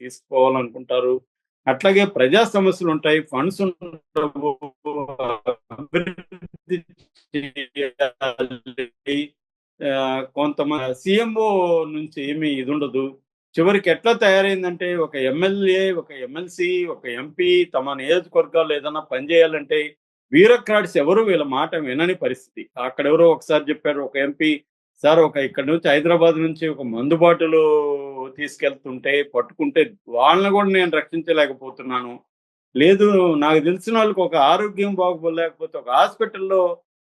తీసుకుపోవాలనుకుంటారు. అట్లాగే ప్రజా సమస్యలు ఉంటాయి, ఫండ్స్ ఉండవు, అభివృద్ధి చేయాలి. కొంతమంది సీఎంఓ నుంచి ఏమి ఇది ఉండదు. చివరికి ఎట్లా తయారైందంటే ఒక ఎమ్మెల్యే, ఒక ఎమ్మెల్సీ, ఒక ఎంపీ తమ నియోజకవర్గాల్లో ఏదన్నా పని చేయాలంటే బ్యూరోక్రాట్స్ ఎవరు వీళ్ళ మాట వినని పరిస్థితి. అక్కడెవరో ఒకసారి చెప్పారు ఒక ఎంపీ, సార్ ఒక ఇక్కడి నుంచి హైదరాబాద్ నుంచి ఒక మందు బాటిలు తీసుకెళ్తుంటే పట్టుకుంటే వాళ్ళని కూడా నేను రక్షించలేకపోతున్నాను. లేదు, నాకు తెలిసిన వాళ్ళకి ఒక ఆరోగ్యం బాగోలేకపోతే ఒక హాస్పిటల్‌లో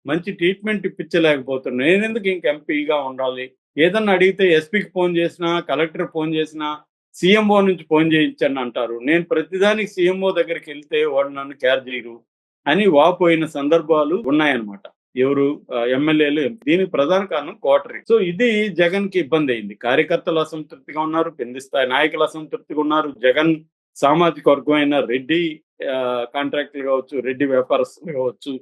మంచి ట్రీట్మెంట్ ఇప్పించలేకపోతున్నా. నేనెందుకు ఇంక ఎంపీగా ఉండాలి? ఏదన్నా అడిగితే ఎస్పీకి ఫోను చేసినా, కలెక్టర్‌కి ఫోను చేసినా, సీఎంఓ నుంచి ఫోను చేయించండి అంటారు. నేను ప్రతిదానికి సీఎంఓ దగ్గరికెళ్తే వాళ్ళు నన్ను కేర్ చేయరు అని వాపోయిన సందర్భాలు ఉన్నాయన్నమాట. ఎవరు ఎమ్మెల్యేలు, దీనికి ప్రధాన కారణం క్వార్టరీ. సో ఇది జగన్‌కి ఇబ్బందయింది. కార్యకర్తలు అసంతృప్తిగా ఉన్నారు. కింది స్థాయి నాయకులు అసంతృప్తిగా ఉన్నారు. జగన్ సామాజిక వర్గమైన రెడ్డి కాంట్రాక్టులు కావచ్చు, రెడ్డి వ్యాపారస్తులు కావచ్చు,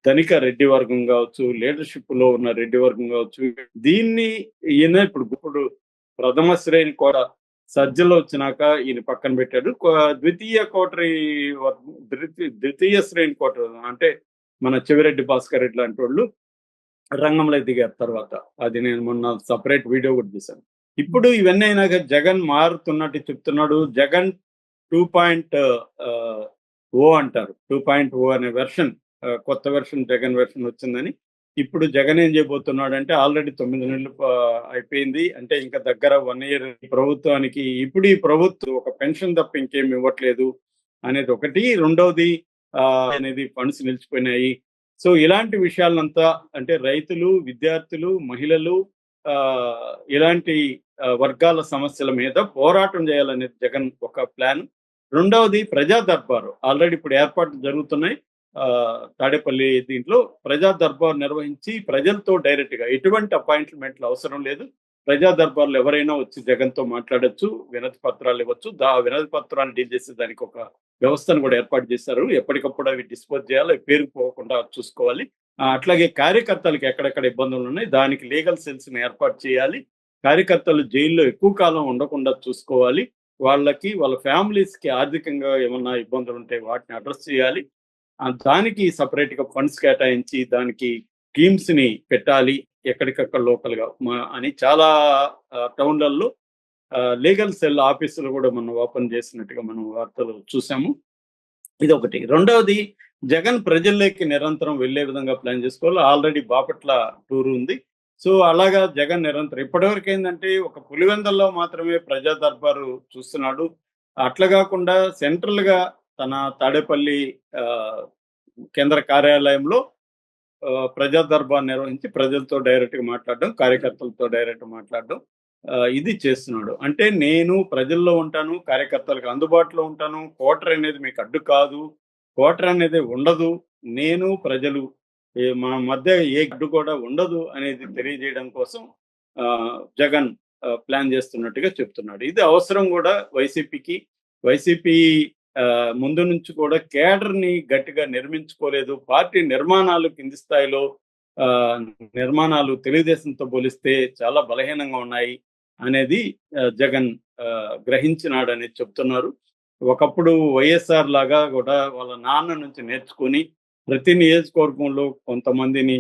ధనిక రెడ్డి వర్గం కావచ్చు, లీడర్‌షిప్‌లో ఉన్న రెడ్డి వర్గం కావచ్చు. దీన్ని ఈయన ఇప్పుడు ప్రథమ శ్రేణి కూడా సజ్జలు వచ్చినాక ఈయన పక్కన పెట్టాడు. ద్వితీయ కోటరీ ద్వితీయ శ్రేణి కోటరీ అంటే మన చెవిరెడ్డి భాస్కర్ రెడ్డి లాంటోళ్ళు రంగంలో దిగారు తర్వాత. అది నేను మొన్న సెపరేట్ వీడియో కూడా చేశాను. ఇప్పుడు ఇవన్నీ అయినాక జగన్ మారుతున్నట్టు చెప్తున్నాడు. జగన్ 2.0 అంటారు. 2.0 అనే వెర్షన్, కొత్త వెర్షన్, జగన్ వెర్షన్ వచ్చిందని. ఇప్పుడు జగన్ ఏం చేయబోతున్నాడంటే ఆల్రెడీ 9 నెలలు అయిపోయింది. అంటే ఇంకా దగ్గర 1 ఇయర్ ప్రభుత్వానికి. ఇప్పుడు ఈ ప్రభుత్వం ఒక పెన్షన్ తప్ప ఇంకేమి ఇవ్వట్లేదు అనేది ఒకటి. రెండోది అనేది ఫండ్స్ నిలిచిపోయినాయి. సో ఇలాంటి విషయాలంతా అంటే రైతులు, విద్యార్థులు, మహిళలు ఇలాంటి వర్గాల సమస్యల మీద పోరాటం చేయాలనేది జగన్ ఒక ప్లాన్. రెండవది ప్రజా దర్బారు. ఆల్రెడీ ఇప్పుడు ఏర్పాట్లు జరుగుతున్నాయి. తాడేపల్లి దీంట్లో ప్రజా దర్బార్ నిర్వహించి ప్రజలతో డైరెక్ట్‌గా ఎటువంటి అపాయింట్‌మెంట్లు అవసరం లేదు. ప్రజా దర్బార్‌లో ఎవరైనా వచ్చి జగన్‌తో మాట్లాడొచ్చు. వినతి పత్రాలు ఇవ్వచ్చు. వినతి పత్రాలు డీల్ చేసే దానికి ఒక వ్యవస్థను కూడా ఏర్పాటు చేశారు. ఎప్పటికప్పుడు అవి డిస్పోజ్ చేయాలి. పేరుకుపోకుండా చూసుకోవాలి. అట్లాగే కార్యకర్తలకు ఎక్కడెక్కడ ఇబ్బందులున్నాయి దానికి లీగల్ సెల్స్‌ని ఏర్పాటు చేయాలి. కార్యకర్తలు జైల్లో ఎక్కువ కాలం ఉండకుండా చూసుకోవాలి. వాళ్ళకి, వాళ్ళ ఫ్యామిలీస్‌కి ఆర్థికంగా ఏమన్నా ఇబ్బందులుంటే వాటిని అడ్రెస్ చేయాలి. దానికి సెపరేట్‌గా ఫండ్స్ కేటాయించి దానికి టీమ్స్‌ని పెట్టాలి. ఎక్కడికక్కడ లోకల్‌గా అని చాలా టౌన్‌లలో లీగల్ సెల్ ఆఫీసులు కూడా మనం ఓపెన్ చేసినట్టుగా మనం వార్తలు చూసాము. ఇదొకటి. రెండవది జగన్ ప్రజల్లోకి నిరంతరం వెళ్ళే విధంగా ప్లాన్ చేసుకోవాలి. ఆల్రెడీ బాపట్ల టూర్ ఉంది. సో అలాగా జగన్ నిరంతరం ఇప్పటివరకు ఏందంటే ఒక పులివెందుల్లో మాత్రమే ప్రజా దర్బారు చూస్తున్నాడు. అట్లా కాకుండా సెంట్రల్‌గా తన తాడేపల్లి కేంద్ర కార్యాలయంలో ప్రజా దర్బార్ నిర్వహించి ప్రజలతో డైరెక్ట్‌గా మాట్లాడడం, కార్యకర్తలతో డైరెక్ట్‌గా మాట్లాడడం ఇది చేస్తున్నాడు. అంటే నేను ప్రజల్లో ఉంటాను, కార్యకర్తలకు అందుబాటులో ఉంటాను. క్వార్టర్ అనేది మీకు అడ్డు కాదు. క్వార్టర్ అనేది ఉండదు. నేను ప్రజలు మన మధ్య ఏ అడ్డు కూడా ఉండదు అనేది తెలియజేయడం కోసం జగన్ ప్లాన్ చేస్తున్నట్టుగా చెప్తున్నాడు. ఇది అవసరం కూడా వైసీపీకి. వైసీపీ ముందు నుంచి కూడా కేడర్‌ని గట్టిగా నిర్మించుకోలేదు. పార్టీ నిర్మాణాలు కింది స్థాయిలో నిర్మాణాలు తెలుగుదేశంతో పోలిస్తే చాలా బలహీనంగా ఉన్నాయి అనేది జగన్ గ్రహించినాడని చెప్తున్నారు. ఒకప్పుడు వైఎస్ఆర్ లాగా కూడా వాళ్ళ నాన్న నుంచి నేర్చుకొని ప్రతి నియోజకవర్గంలో కొంతమందిని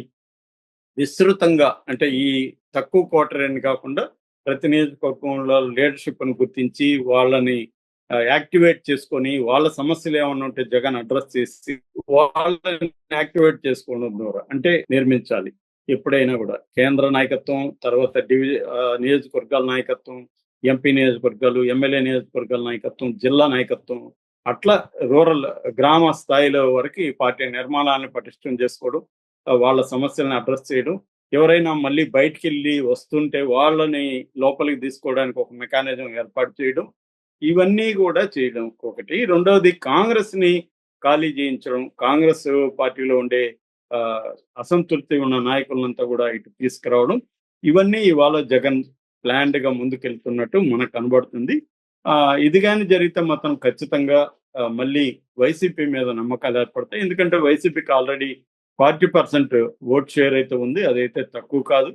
విస్తృతంగా అంటే ఈ తక్కువ క్వార్టర్ అని కాకుండా ప్రతి నియోజకవర్గంలో లీడర్‌షిప్‌ని గుర్తించి వాళ్ళని యాక్టివేట్ చేసుకొని వాళ్ళ సమస్యలు ఏమన్నా ఉంటే జగన్ అడ్రెస్ చేసి వాళ్ళని యాక్టివేట్ చేసుకోవడం ద్వారా అంటే నిర్మించాలి. ఎప్పుడైనా కూడా కేంద్ర నాయకత్వం, తర్వాత నియోజకవర్గాల నాయకత్వం, ఎంపీ నియోజకవర్గాలు, ఎమ్మెల్యే నియోజకవర్గాల నాయకత్వం, జిల్లా నాయకత్వం అట్లా రూరల్ గ్రామ స్థాయిలో వరకు ఈ పార్టీ నిర్మాణాలను పటిష్టం చేసుకోవడం, వాళ్ళ సమస్యలను అడ్రెస్ చేయడం, ఎవరైనా మళ్ళీ బయటికెళ్ళి వస్తుంటే వాళ్ళని లోపలికి తీసుకోవడానికి ఒక మెకానిజం ఏర్పాటు చేయడం, ఇవన్నీ కూడా చేయడం ఒకటి. రెండవది కాంగ్రెస్‌ని ఖాళీ చేయించడం. కాంగ్రెస్ పార్టీలో ఉండే అసంతృప్తి ఉన్న నాయకులంతా కూడా ఇటు తీసుకురావడం. ఇవన్నీ ఇవాళ జగన్ ప్లాన్డ్‌గా ముందుకెళ్తున్నట్టు మనకు కనబడుతుంది. ఇది గాని జరిగితే మాత్రం ఖచ్చితంగా మళ్ళీ వైసీపీ మీద నమ్మకాలు ఏర్పడతాయి. ఎందుకంటే వైసీపీకి ఆల్రెడీ 40% ఓట్ షేర్ అయితే ఉంది. అదైతే తక్కువ కాదు.